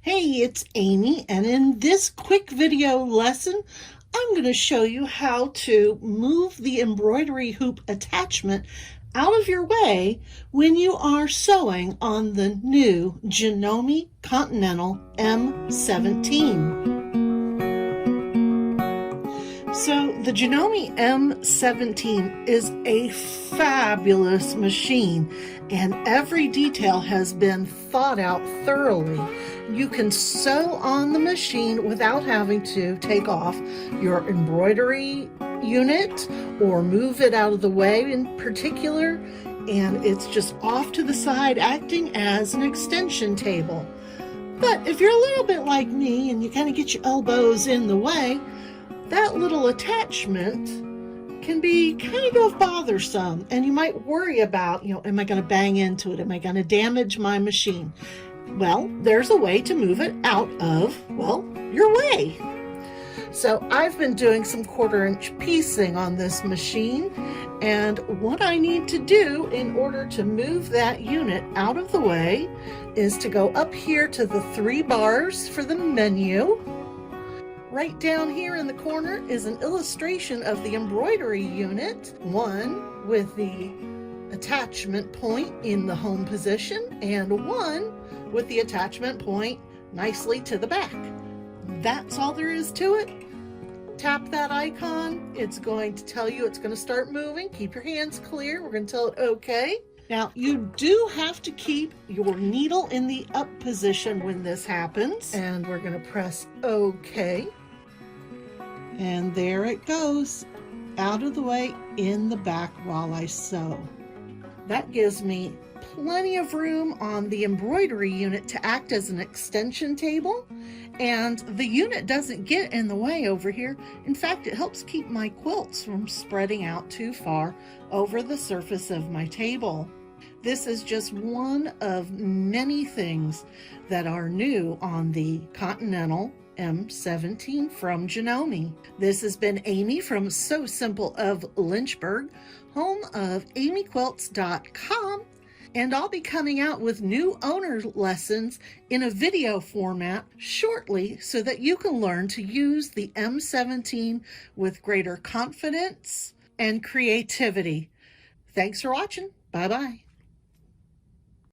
Hey, it's Amy, and in this quick video lesson, I'm going to show you how to move the embroidery hoop attachment out of your way when you are sewing on the new Janome Continental M17. So the Janome M17 is a fabulous machine, and every detail has been thought out thoroughly. You can sew on the machine without having to take off your embroidery unit or move it out of the way in particular, and it's just off to the side acting as an extension table. But if you're a little bit like me and you kind of get your elbows in the way, that little attachment can be kind of bothersome, and you might worry about, am I going to bang into it? Am I going to damage my machine? Well, there's a way to move it out of, your way. So I've been doing some 1/4-inch piecing on this machine, and what I need to do in order to move that unit out of the way is to go up here to the 3 bars for the menu. Right down here in the corner is an illustration of the embroidery unit, one with the attachment point in the home position and one with the attachment point nicely to the back. That's all there is to it. Tap that icon. It's going to tell you it's going to start moving. Keep your hands clear. We're going to tell it okay. Now, you do have to keep your needle in the up position when this happens, and we're going to press OK. And there it goes, out of the way in the back while I sew. That gives me plenty of room on the embroidery unit to act as an extension table, and the unit doesn't get in the way over here. In fact, it helps keep my quilts from spreading out too far over the surface of my table. This is just one of many things that are new on the Continental M17 from Janome. This has been Amy from Sew Simple of Lynchburg, home of amyquilts.com, and I'll be coming out with new owner lessons in a video format shortly so that you can learn to use the M17 with greater confidence and creativity. Thanks for watching. Bye-bye.